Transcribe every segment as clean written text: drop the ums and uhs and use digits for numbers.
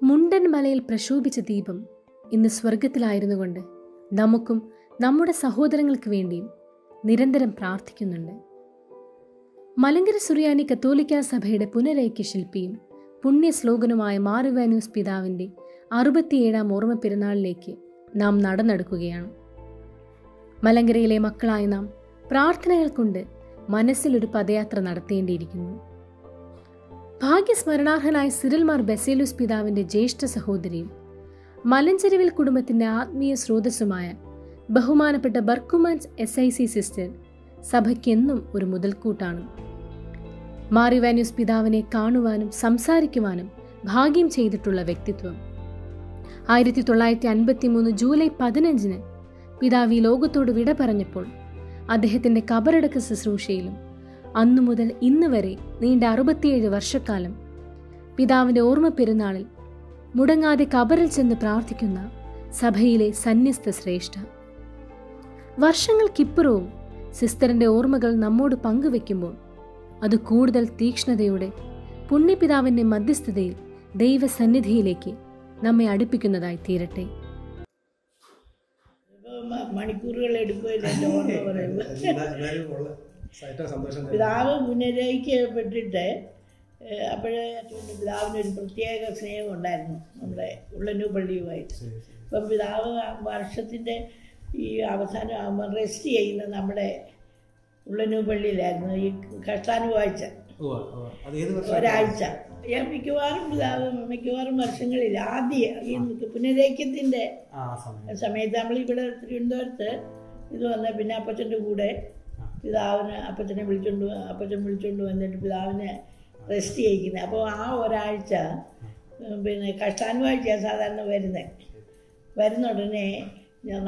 മുണ്ടൻ മലയിൽ പ്രശോഭിച്ച ദീപം ഇന്ന് സ്വർഗത്തിലായിരുന്നുകൊണ്ട് നമുക്കും നമ്മുടെ സഹോദരങ്ങൾക്ക് വേണ്ടിയും നിരന്തരം പ്രാർത്ഥിക്കുന്നുണ്ട്. മലങ്കര സുറിയാനി കത്തോലിക്ക സഭയുടെ പുനരൈക്യ ശില്പിയും പുണ്യശ്ലോകനുമായ മാർ ഇവാനിയോസ് പിതാവിൻ്റെ 67ാം ഓർമ്മ പെരുന്നാളിലേക്ക് നാം നടന്നെടുക്കുകയാണ്. മലങ്കരയിലെ മക്കളായ നാം പ്രാർത്ഥനകൾ കൊണ്ട് മനസ്സിലൊരു പദയാത്ര നടത്തേണ്ടിയിരിക്കുന്നു. ഭാഗ്യസ്മരണാർഹനായ സിറിൽ മാർ ബസേലിയോസ് പിതാവിൻ്റെ ജ്യേഷ്ഠ സഹോദരിയും മലഞ്ചെരുവിൽ കുടുംബത്തിൻ്റെ ആത്മീയ സ്രോതസ്സുമായ ബഹുമാനപ്പെട്ട ബർക്കുമാൻസ് SIC സിസ്റ്റർ സഭയ്ക്കെന്നും ഒരു മുതൽക്കൂട്ടാണ്. മാർ ഇവാനിയോസ് പിതാവിനെ കാണുവാനും സംസാരിക്കുവാനും ഭാഗ്യം ചെയ്തിട്ടുള്ള വ്യക്തിത്വം. 1953 ജൂലൈ 15 പിതാവ് ഈ ലോകത്തോട് വിട പറഞ്ഞപ്പോൾ അദ്ദേഹത്തിൻ്റെ കബറടക്ക ശുശ്രൂഷയിലും അന്നു മുതൽ ഇന്ന് വരെ നീണ്ട 67 വർഷക്കാലം പിതാവിൻ്റെ ഓർമ്മ പെരുന്നാളിൽ മുടങ്ങാതെ കബറിൽ ചെന്ന് പ്രാർത്ഥിക്കുന്ന സഭയിലെ സന്യസ്ത ശ്രേഷ്ഠ. വർഷങ്ങൾക്കിപ്പുറവും സിസ്റ്ററിൻ്റെ ഓർമ്മകൾ നമ്മോട് പങ്കുവെക്കുമ്പോൾ അത് കൂടുതൽ തീക്ഷ്ണതയോടെ പുണ്യപിതാവിൻ്റെ മധ്യസ്ഥതയിൽ ദൈവസന്നിധിയിലേക്ക് നമ്മെ അടുപ്പിക്കുന്നതായി തീരട്ടെ. മണിക്കൂറുകൾ എടുക്കുകയല്ലോ പിതാവ് പുനരയിക്കപ്പെട്ടിട്ട് അപ്പോഴേ പിതാവിനൊരു പ്രത്യേക സ്നേഹം ഉണ്ടായിരുന്നു നമ്മുടെ ഉള്ളന്നൂർ പള്ളിയുമായിട്ട്. ഇപ്പം പിതാവ് വർഷത്തിൻ്റെ ഈ അവസാനം റെസ്റ്റ് ചെയ്യുന്ന നമ്മുടെ ഉള്ളന്നൂർ പള്ളിയിലായിരുന്നു ഈ കഷ്ടാനുവാഴ്ച ഒരാഴ്ച. മിക്കവാറും വർഷങ്ങളിൽ ആദ്യം ഈ പുനരൈക്യത്തിൻ്റെ സമയത്ത് നമ്മളിവിടെ തിരുവനന്തപുരത്ത് ഇത് വന്ന പിന്നെ അപ്പച്ചൻ്റെ കൂടെ അപ്പച്ചൻ വിളിച്ചുകൊണ്ട് വന്നിട്ട് പിതാവിനെ റെസ്റ്റ് ചെയ്യിക്കുന്നത്. അപ്പോൾ ആ ഒരാഴ്ച പിന്നെ കഷ്ടാനുവാഴ്ചയാണ് സാധാരണ വരുന്ന ഉടനെ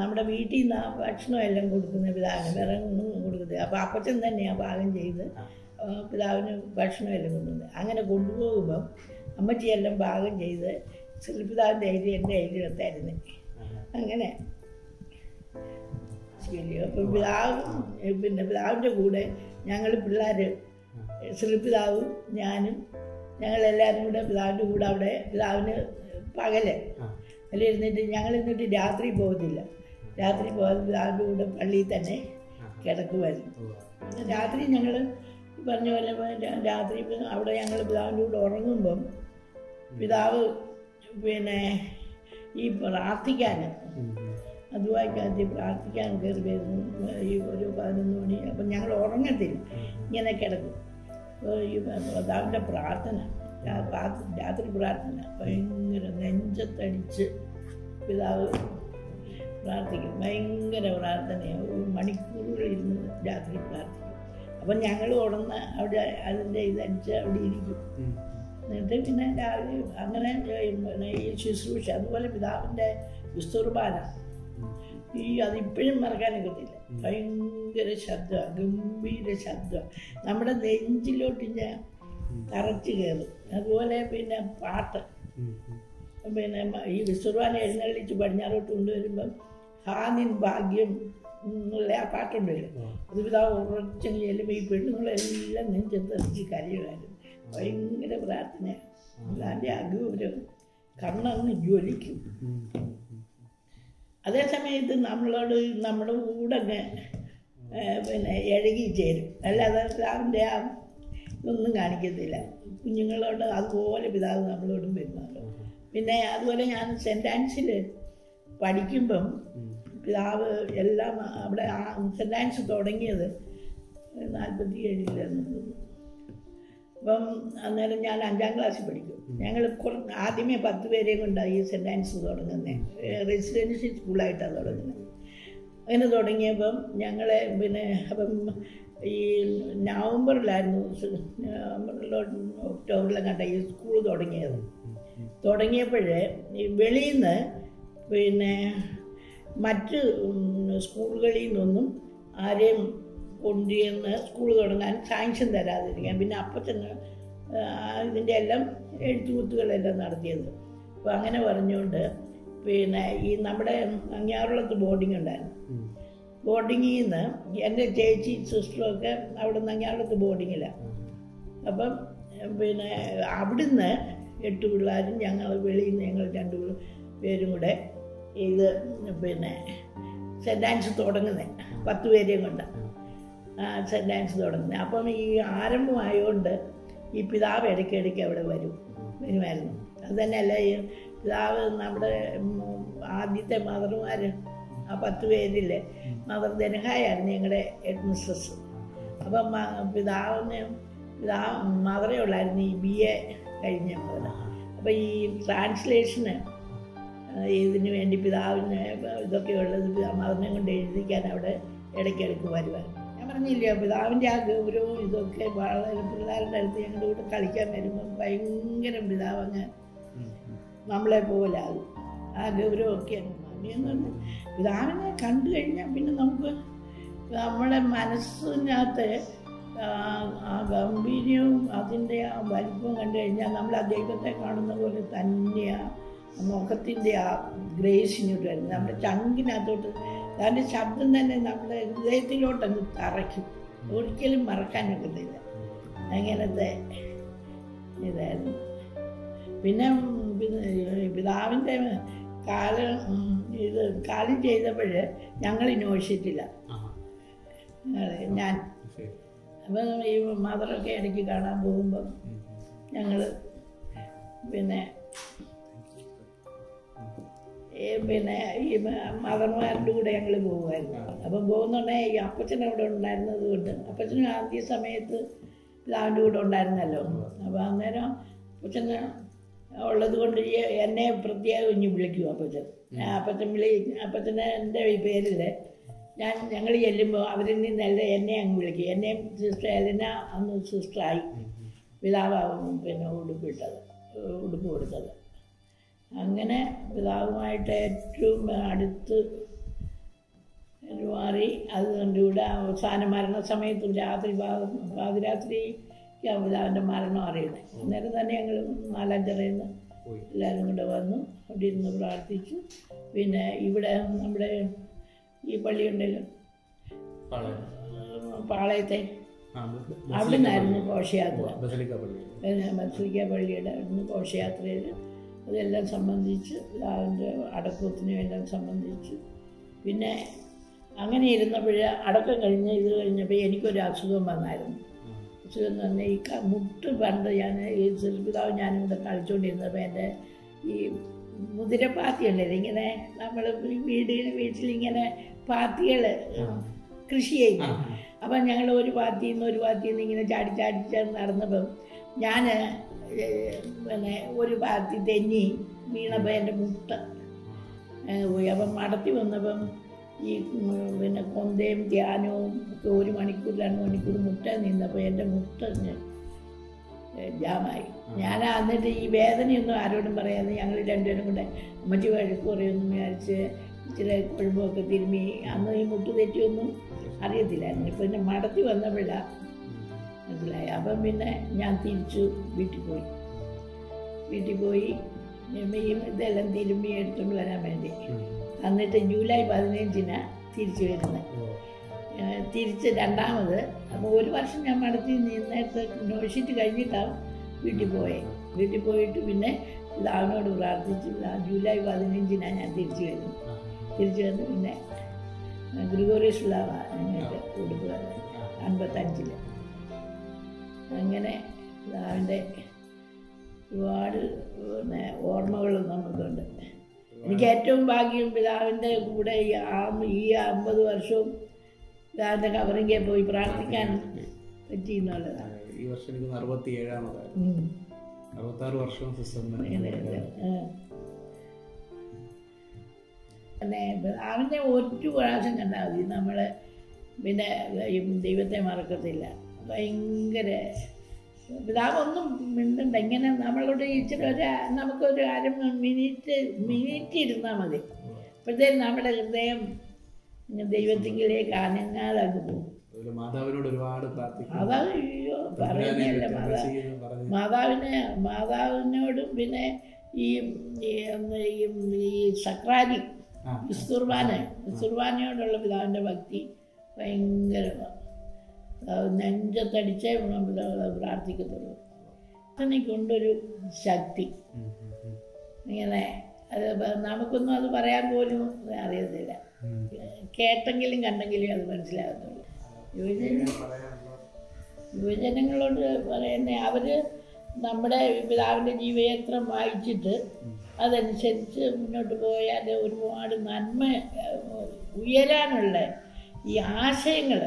നമ്മുടെ വീട്ടിൽ നിന്ന് ഭക്ഷണം എല്ലാം കൊടുക്കുന്നത് പിതാവിന്, വേറെ ഒന്നും കൊടുക്കുന്നത്. അപ്പോൾ അപ്പച്ചൻ തന്നെയാണ് പാകം ചെയ്ത് പിതാവിന് ഭക്ഷണം എല്ലാം കൊണ്ടുവന്നത്. അങ്ങനെ കൊണ്ടുപോകുമ്പം അമ്മച്ചിയെല്ലാം പാകം ചെയ്ത് പിതാവിൻ്റെ അരി എൻ്റെ അരിയിലെത്തായിരുന്നു. അങ്ങനെ അപ്പം പിതാവിൻ്റെ കൂടെ ഞങ്ങൾ പിള്ളേർ ശ്രീപിതാവും ഞാനും ഞങ്ങളെല്ലാവരും കൂടെ പിതാവിൻ്റെ കൂടെ അവിടെ പിതാവിന് പകല് അതിലിരുന്നിട്ട് എന്നിട്ട് രാത്രി പോകത്തില്ല. രാത്രി പോകാതെ പിതാവിൻ്റെ കൂടെ പള്ളിയിൽ തന്നെ കിടക്കുമായിരുന്നു. രാത്രി ഞങ്ങൾ പറഞ്ഞ പോലെ രാത്രി അവിടെ ഞങ്ങൾ പിതാവിൻ്റെ കൂടെ ഉറങ്ങുമ്പം പിതാവ് പിന്നെ ഈ പ്രാർത്ഥിക്കാൻ അതുവായിക്കകത്ത് പ്രാർത്ഥിക്കാൻ കയറി വരുന്നു. ഈ ഒരു 11 മണി. അപ്പം ഞങ്ങൾ ഉറങ്ങത്തില്ല, ഇങ്ങനെ കിടക്കും. ഈ പിതാവിൻ്റെ പ്രാർത്ഥന, രാത്രി പ്രാർത്ഥന ഭയങ്കര നെഞ്ചത്തടിച്ച് പിതാവ് പ്രാർത്ഥിക്കും. ഭയങ്കര പ്രാർത്ഥനയാണ്. മണിക്കൂറുകളിരുന്ന് രാത്രി പ്രാർത്ഥിക്കും. അപ്പം ഞങ്ങൾ ഉടന്ന് അവിടെ അതിൻ്റെ ഇതടിച്ച് അവിടെ ഇരിക്കും. എന്നിട്ട് പിന്നെ രാവിലെ അങ്ങനെ ഈ ശുശ്രൂഷ. അതുപോലെ പിതാവിൻ്റെ വിസ്തുർബാന അതിപ്പോഴും മറക്കാനൊക്കത്തില്ല. ഭയങ്കര ശബ്ദമാണ്, ഗംഭീര ശബ്ദമാണ്. നമ്മുടെ നെഞ്ചിലോട്ട് ഞാൻ തറച്ച് കയറും. അതുപോലെ പിന്നെ പാട്ട്, പിന്നെ ഈ വിസ്തുർബാന എഴുന്നള്ളിച്ച് പടിഞ്ഞാറോട്ട് കൊണ്ടുവരുമ്പം ഹാനിൻ ഭാഗ്യം എന്നുള്ള ആ പാട്ടുണ്ടല്ലോ, അത് പിതാവ് ഉറച്ചെങ്കിൽ ചെല്ലുമ്പോൾ ഈ പെണ്ണുങ്ങളെല്ലാം നെഞ്ചെത്തറിച്ച് കരയുമായിരുന്നു. ഭയങ്കര പ്രാർത്ഥനയാണ്. അതിൻ്റെ അഗൗരവം കണ്ണങ്ങ് ജ്വലിക്കും. അതേ സമയത്ത് നമ്മുടെ കൂടെ പിന്നെ ഇഴകി ചേരും. അല്ലാതെ പിതാവിൻ്റെ ആ ഇതൊന്നും കാണിക്കത്തില്ല. കുഞ്ഞുങ്ങളോട് അതുപോലെ പിതാവ് നമ്മളോടും പെരുമാറും. പിന്നെ അതുപോലെ ഞാൻ സെൻറ്റ് ആൻസിൽ പഠിക്കുമ്പം പിതാവ് എല്ലാം അവിടെ സെൻറ്റ് ആൻസ് തുടങ്ങിയത് 47 അപ്പം അന്നേരം ഞാൻ 5ാം ക്ലാസ്സിൽ പഠിക്കും. ഞങ്ങൾ ആദ്യമേ 10 പേരെയും കൊണ്ടാണ് ഈ സെൻറ്റ് ആൻസ് തുടങ്ങുന്നത്. റെസിഡൻഷ്യൽ സ്കൂളായിട്ടാണ് തുടങ്ങുന്നത്. അങ്ങനെ തുടങ്ങിയപ്പം ഞങ്ങളെ പിന്നെ അപ്പം ഈ നവംബറിലായിരുന്നു, ഒക്ടോബറിലും കണ്ട ഈ സ്കൂൾ തുടങ്ങിയപ്പോഴേ ഈ വെളിയിൽ നിന്ന് പിന്നെ മറ്റ് സ്കൂളുകളിൽ നിന്നൊന്നും ആരെയും കൊണ്ടുവന്ന് സ്കൂൾ തുടങ്ങാൻ സാങ്ഷൻ തരാതിരിക്കാൻ. പിന്നെ അപ്പച്ചന് ഇതിൻ്റെ എല്ലാം എഴുത്തുകുത്തുകളെല്ലാം നടത്തിയത്. അപ്പോൾ അങ്ങനെ പറഞ്ഞുകൊണ്ട് പിന്നെ ഈ നമ്മുടെ അങ്ങാറുളത്ത് ബോർഡിംഗ് ഉണ്ടായിരുന്നു. ബോർഡിങ്ങിൽ നിന്ന് എൻ്റെ ചേച്ചി സിസ്റ്ററുമൊക്കെ അവിടെ നിന്ന് അങ്ങാറുളത്ത് ബോർഡിങ്ങിലാണ്. അപ്പം പിന്നെ അവിടുന്ന് 8 പിള്ളേരും ഞങ്ങൾ വെളിയിൽ നിന്ന് ഞങ്ങൾ 2 പേരും കൂടെ ഇത് പിന്നെ സെൻറ്റ് ആൻസ് തുടങ്ങുന്നത് 10 പേരെയും കൊണ്ട് സെൻറ്റ് ആൻസ് തുടങ്ങുന്നത്. അപ്പം ഈ ആരംഭമായതുകൊണ്ട് ഈ പിതാവ് ഇടയ്ക്കിടയ്ക്ക് അവിടെ വരുമായിരുന്നു. അത് തന്നെയല്ല ഈ പിതാവ് നമ്മുടെ ആദ്യത്തെ മദർമാർ ആ 10 പേരിൽ മദർ ധനഹായായിരുന്നു ഞങ്ങളുടെ ഹെഡ് മിസ്ട്രസ്. അപ്പം മദറേ ഉള്ളായിരുന്നു ഈ BA കഴിഞ്ഞ മദർ. അപ്പം ഈ ട്രാൻസ്ലേഷന് ഇതിന് വേണ്ടി പിതാവിന് ഇതൊക്കെ ഉള്ളത് മദറിനെ കൊണ്ട് എഴുതിക്കാൻ അവിടെ ഇടയ്ക്കിടയ്ക്ക് വരുമായിരുന്നു. ഞാൻ പറഞ്ഞില്ല, പിതാവിൻ്റെ ആ ഗൗരവവും ഇതൊക്കെ വളരെ പിള്ളേരുടെ അടുത്ത് ഞങ്ങളുടെ കൂടെ കളിക്കാൻ വരുമ്പം ഭയങ്കര പിതാവ് അങ്ങ് നമ്മളെ പോലെ ആകും. ആ ഗൗരവമൊക്കെ എന്ന് പറഞ്ഞാൽ പിതാവിനെ കണ്ടു കഴിഞ്ഞാൽ പിന്നെ നമുക്ക് നമ്മുടെ മനസ്സിനകത്ത് ആ ഗംഭീര്യവും അതിൻ്റെ ആ വലിപ്പവും കണ്ടു കഴിഞ്ഞാൽ നമ്മൾ ആ ദൈവത്തെ കാണുന്ന പോലെ തന്നെയാണ് മുഖത്തിൻ്റെ ആ ഗ്രേസിനോട്ട് വരുന്നത്. നമ്മുടെ ചങ്കിനകത്തോട്ട് അതിൻ്റെ ശബ്ദം തന്നെ നമ്മുടെ ഹൃദയത്തിലോട്ടങ്ങ് തറയ്ക്കും. ഒരിക്കലും മറക്കാനൊക്കത്തില്ല. അങ്ങനത്തെ ഇതായിരുന്നു. പിന്നെ പിതാവിൻ്റെ കാലം ചെയ്തപ്പോൾ ഞങ്ങൾ യൂണിവേഴ്സിറ്റിയില്ല ഞാൻ. അപ്പം ഈ മദറൊക്കെ ഇടയ്ക്ക് കാണാൻ പോകുമ്പം ഞങ്ങൾ പിന്നെ ഈ മദർമാരുടെ കൂടെ ഞങ്ങൾ പോകുമായിരുന്നു. അപ്പം പോകുന്നുണ്ടെങ്കിൽ ഈ അപ്പച്ചൻ അവിടെ ഉണ്ടായിരുന്നത് കൊണ്ട് അപ്പച്ചനും ആദ്യ സമയത്ത് പിതാവിൻ്റെ കൂടെ ഉണ്ടായിരുന്നല്ലോ. അപ്പോൾ അന്നേരം അപ്പച്ചന് ഉള്ളത് കൊണ്ട് എന്നെ പ്രത്യേകം ഇനി വിളിക്കും അപ്പച്ചൻ. അപ്പച്ചനെ എൻ്റെ ഈ പേരിൽ ഞങ്ങൾ ചെല്ലുമ്പോൾ അവരിൽ നിന്നല്ല എന്നെ അങ്ങ് വിളിക്കും. എന്നെയും സിസ്റ്റർ എലിന അന്ന് സിസ്റ്ററായി പിതാവാകും പിന്നെ ഉടുപ്പ് കൊടുത്തത്. അങ്ങനെ പിതാവുമായിട്ട് ഏറ്റവും അടുത്ത് മാറി. അതുകൊണ്ടിവിടെ അവസാന മരണസമയത്തും പാതിരാത്രിക്ക് പിതാവിൻ്റെ മരണം അറിയുന്നത്. അന്നേരം തന്നെ ഞങ്ങൾ 4-5 എല്ലാവരും കൂടെ വന്നു അവിടെ ഇരുന്ന് പ്രാർത്ഥിച്ചു. പിന്നെ ഇവിടെ നമ്മുടെ ഈ പള്ളിയുണ്ടല്ലോ പാളയത്തെ, അവിടെ നിന്നായിരുന്നു ഘോഷയാത്ര. ബസലിക്ക പള്ളിയുടെ അവിടുന്ന് ഘോഷയാത്രയിൽ അതെല്ലാം സംബന്ധിച്ച് പിതാവിൻ്റെ അടക്കത്തിനും എല്ലാം സംബന്ധിച്ച്. പിന്നെ അങ്ങനെ ഇരുന്നപ്പോൾ അടക്കം ഇത് കഴിഞ്ഞപ്പോൾ എനിക്കൊരു അസുഖം വന്നായിരുന്നു. അസുഖം എന്ന് പറഞ്ഞാൽ ഈ മുട്ട് പണ്ട് ഞാൻ ഈ പിതാവ് ഞാനും കൂടെ കളിച്ചുകൊണ്ടിരുന്നപ്പോൾ എൻ്റെ ഈ മുതിരപ്പാത്തി ഉണ്ടല്ലോ, ഇങ്ങനെ നമ്മൾ വീട്ടിലിങ്ങനെ പാത്തികൾ കൃഷി ചെയ്യും. അപ്പം ഞങ്ങൾ ഒരു പാത്തിയിൽ നിന്ന് ഇങ്ങനെ ചാടി നടന്നപ്പം ഞാൻ പിന്നെ ഒരു പാത്തി തെന്നി വീണപ്പോൾ എൻ്റെ മുട്ട പോയി. അപ്പം മടത്തി വന്നപ്പം ഈ പിന്നെ കൊന്തയും ധ്യാനവും ഒക്കെ 1 മണിക്കൂർ 2 മണിക്കൂർ മുട്ട നിന്നപ്പോൾ എൻ്റെ മുട്ട ജാമായി. ഞാൻ എന്നിട്ട് ഈ വേദനയൊന്നും ആരോടും പറയാതെ ഞങ്ങൾ 2 പേരും കൂടെ അമ്മച്ചി വഴക്ക് പറയുമെന്ന് വിചാരിച്ച് ഇച്ചിരി കുഴമ്പൊക്കെ തിരുമ്മി. അന്ന് ഈ മുട്ട് തെറ്റിയൊന്നും അറിയത്തില്ലായിരുന്നു. പിന്നെ മടത്തി വന്നപ്പോഴാണ് മനസ്സിലായി. അപ്പം പിന്നെ ഞാൻ തിരിച്ചു വീട്ടിൽ പോയി ഇതെല്ലാം തിരുമ്മി എടുത്തുകൊണ്ട് വരാൻ വേണ്ടി. എന്നിട്ട് ജൂലൈ 15 തിരിച്ചു വരുന്നത്. തിരിച്ച് രണ്ടാമത് അപ്പോൾ 1 വർഷം ഞാൻ മടത്തി നിന്നിട്ട് യൂണിവേഴ്സിറ്റി കഴിഞ്ഞിട്ടാണ് വീട്ടിൽ പോയിട്ട് പിന്നെ പിതാവിനോട് പ്രാർത്ഥിച്ച് ജൂലൈ 15 ഞാൻ തിരിച്ചു വന്നു. പിന്നെ ഗ്രിഗോറിയസ് പിതാവ ഞങ്ങൾക്ക് കൊടുക്കുക 55. അങ്ങനെ പിതാവിൻ്റെ ഒരുപാട് പിന്നെ ഓർമ്മകളും നമുക്കുണ്ട്. എനിക്ക് ഏറ്റവും ഭാഗ്യം പിതാവിൻ്റെ കൂടെ ഈ 50 വർഷവും പിതാവിൻ്റെ കവറിങ്കെ പോയി പ്രാർത്ഥിക്കാൻ പറ്റി എന്നുള്ളതാണ്. ഈ വർഷം എനിക്ക് 67-ാമതായിരുന്നു. 66 വർഷവും പിന്നെ അവൻ്റെ 1 പ്രാവശ്യം കണ്ടാൽ മതി നമ്മൾ പിന്നെ ദൈവത്തെ മറക്കത്തില്ല. ഭയങ്കര പിതാവൊന്നും മിണ്ടണ്ട, ഇങ്ങനെ നമ്മളോട് ഇച്ചിരി നമുക്കൊരു 1/2 മിനിറ്റ് ഇരുന്നാൽ മതി. അപ്പോഴത്തേക്കും നമ്മുടെ ഹൃദയം ദൈവത്തിങ്കിലേക്ക് അനങ്ങാതാക്കി പോകും. മാതാവിനോട് ഒരുപാട് പ്രാർത്ഥിക്കും. അയ്യോ പറയുന്നതല്ല, മാതാവിനോടും പിന്നെ ഈ സക്രാരി വിസ്തുർബാനയോടുള്ള പിതാവിൻ്റെ ഭക്തി ഭയങ്കരമാണ്. നെഞ്ചത്തടിച്ചേ പ്രാർത്ഥിക്കത്തുള്ളൂ. പ്രാർത്ഥനയ്ക്കൊണ്ടൊരു ശക്തി. ഇങ്ങനെ അത് നമുക്കൊന്നും അത് പറയാൻ പോലും അറിയത്തില്ല. കേട്ടെങ്കിലും കണ്ടെങ്കിലും അത് മനസ്സിലാകത്തുള്ളൂ. യുവജനങ്ങളോട് പറയുന്നത് അവർ നമ്മുടെ പിതാവിൻ്റെ ജീവചരിത്രം വായിച്ചിട്ട് അതനുസരിച്ച് മുന്നോട്ട് പോയാൽ ഒരുപാട് നന്മ ഉയരാനുള്ള ഈ ആശയങ്ങൾ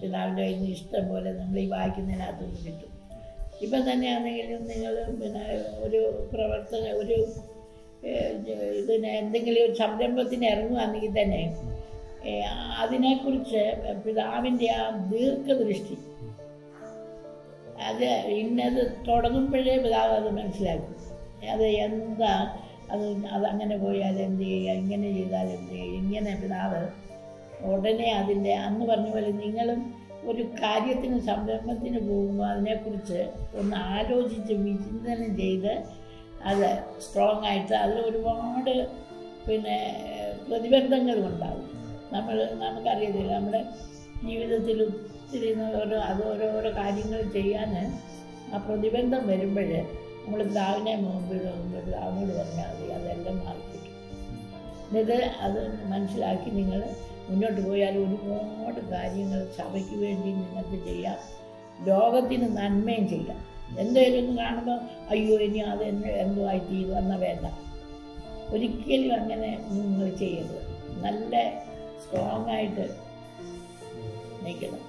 പിതാവിൻ്റെ കയ്യിൽ നിന്ന് ഇഷ്ടം പോലെ നമ്മൾ ഈ വായിക്കുന്നതിനകത്തുനിന്ന് കിട്ടും. ഇപ്പം തന്നെയാണെങ്കിലും നിങ്ങൾ പിന്നെ ഒരു ഒരു ഇതിന് എന്തെങ്കിലും ഒരു സംരംഭത്തിന് ഇറങ്ങുകയാണെങ്കിൽ തന്നെ അതിനെക്കുറിച്ച് പിതാവിൻ്റെ ആ ദീർഘദൃഷ്ടി, അത് ഇന്നത് തുടങ്ങുമ്പോഴേ പിതാവ് അത് മനസ്സിലാക്കും. അത് എന്താ, അതങ്ങനെ പോയാൽ എന്ത് ചെയ്യുക, ഇങ്ങനെ ചെയ്താൽ എന്ത് ചെയ്യുക, ഇങ്ങനെ പിതാവ് ഉടനെ അതിൻ്റെ അന്ന് പറഞ്ഞ പോലെ നിങ്ങളും ഒരു കാര്യത്തിന് സംരംഭത്തിന് പോകുമ്പോൾ അതിനെക്കുറിച്ച് ഒന്ന് ആലോചിച്ച് വിചിന്തനം ചെയ്ത് അത് സ്ട്രോങ് ആയിട്ട് അതിൽ ഒരുപാട് പിന്നെ പ്രതിബന്ധങ്ങളുണ്ടാകും. നമുക്കറിയത്തില്ല, നമ്മുടെ ജീവിതത്തിൽ ഒത്തിരി ഓരോരോ കാര്യങ്ങൾ ചെയ്യാൻ ആ പ്രതിബന്ധം വരുമ്പോൾ നമ്മൾ പിതാവിനെ മുമ്പിൽ പിതാവിനോട് പറഞ്ഞാൽ മതി, അതെല്ലാം മാറിക്കിട്ടും. എന്നിട്ട് അത് മനസ്സിലാക്കി നിങ്ങൾ മുന്നോട്ട് പോയാൽ ഒരുപാട് കാര്യങ്ങൾ സഭയ്ക്ക് വേണ്ടി നിങ്ങൾക്ക് ചെയ്യാം, ലോകത്തിന് നന്മയും ചെയ്യാം. എന്തെങ്കിലും ഒന്ന് കാണുമ്പോൾ അയ്യോ ഇനി അത് എന്തോ ആയിട്ട് ഇത് വന്നാൽ വേണ്ട, ഒരിക്കലും അങ്ങനെ നിങ്ങൾ ചെയ്യരുത്. നല്ല സ്ട്രോങ് ആയിട്ട് നിൽക്കണം.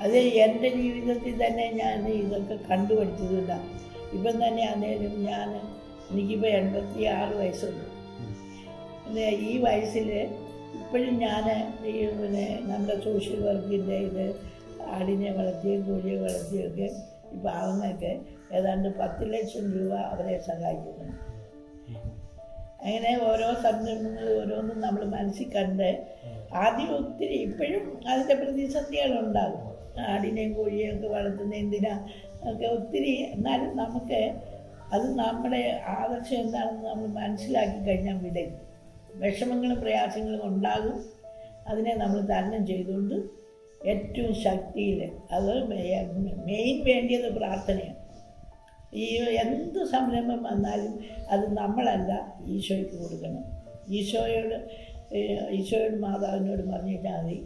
അത് എൻ്റെ ജീവിതത്തിൽ തന്നെ ഞാൻ ഇതൊക്കെ കണ്ടുപിടിച്ചതുകൊണ്ടാണ്. ഇപ്പം തന്നെ ആണെങ്കിലും എനിക്കിപ്പോൾ 86 വയസ്സുണ്ട്. പിന്നെ ഈ വയസ്സിൽ ഇപ്പോഴും ഞാൻ പിന്നെ നമ്മുടെ സോഷ്യൽ വർക്കിൻ്റെ ഇത് ആടിനെ വളർത്തിയും കോഴിയെ വളർത്തിയൊക്കെ ഈ പാവങ്ങൾക്ക് ഏതാണ്ട് 10 ലക്ഷം രൂപ അവരെ സഹായിക്കുന്നു. അങ്ങനെ ഓരോ സംരംഭങ്ങൾ ഓരോന്നും നമ്മൾ മനസ്സിൽ കണ്ട് ആദ്യം ഒത്തിരി ഇപ്പോഴും അതിൻ്റെ പ്രതിസന്ധികളുണ്ടാകും. ആടിനെയും കോഴിയെയും ഒക്കെ വളർത്തുന്ന എന്തിനാ ഒക്കെ ഒത്തിരി. എന്നാലും നമുക്ക് അത് നമ്മുടെ ആദർശം എന്താണെന്ന് നമ്മൾ മനസ്സിലാക്കി കഴിഞ്ഞാൽ വിടരും. വിഷമങ്ങളും പ്രയാസങ്ങളും ഉണ്ടാകും, അതിനെ നമ്മൾ തരണം ചെയ്തുകൊണ്ട് ഏറ്റവും ശക്തിയിൽ അത് മെയിൻ വേണ്ടിയത് പ്രാർത്ഥനയാണ്. ഈ എന്ത് സംരംഭം വന്നാലും അത് നമ്മളല്ല ഈശോയ്ക്ക് കൊടുക്കണം. ഈശോയോട് മാതാവിനോട് പറഞ്ഞിട്ടാൽ മതി.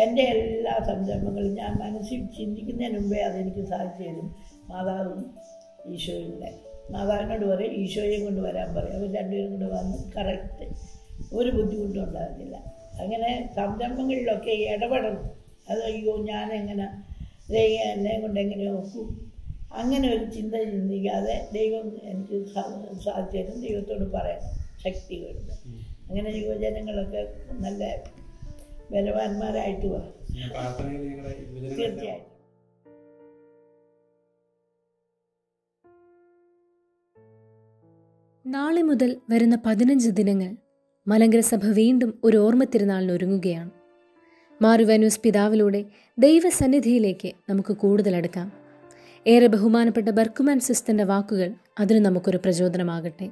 എൻ്റെ എല്ലാ സംരംഭങ്ങളും ഞാൻ മനസ്സിൽ ചിന്തിക്കുന്നതിന് മുമ്പേ അതെനിക്ക് സാധിച്ചു തരും മാതാവും ഈശോയും കൂടെ. മാതാവിനോട് പറയും, ഈശോയെയും കൊണ്ട് വരാൻ പറയും. അവർ രണ്ടുപേരും കൂടെ വന്ന് കറക്റ്റ്, ഒരു ബുദ്ധിമുട്ടും ഉണ്ടാകുന്നില്ല. അങ്ങനെ സംരംഭങ്ങളിലൊക്കെ ഇടപെടണം. അത് അയ്യോ ഞാനെങ്ങനെ എന്നെ കൊണ്ട് എങ്ങനെ ഒക്കും, അങ്ങനെ ഒരു ചിന്തിക്കാതെ ദൈവം എനിക്ക് സാധിച്ചു തരും. ദൈവത്തോട് പറയാം ശക്തി വരുന്നത്. അങ്ങനെ യുവജനങ്ങളൊക്കെ നല്ല ബലവാന്മാരായിട്ട് പോവാം. തീർച്ചയായിട്ടും. നാളെ മുതൽ വരുന്ന 15 ദിനങ്ങൾ മലങ്കര സഭ വീണ്ടും ഒരു ഓർമ്മ തിരുനാളിന് ഒരുങ്ങുകയാണ്. മാറുവാനൂസ് പിതാവിലൂടെ ദൈവസന്നിധിയിലേക്ക് നമുക്ക് കൂടുതൽ അടുക്കാം. ഏറെ ബഹുമാനപ്പെട്ട ബർക്കുമാൻ സിസ്റ്ററിന്റെ വാക്കുകൾ അതിന് നമുക്കൊരു പ്രചോദനമാകട്ടെ.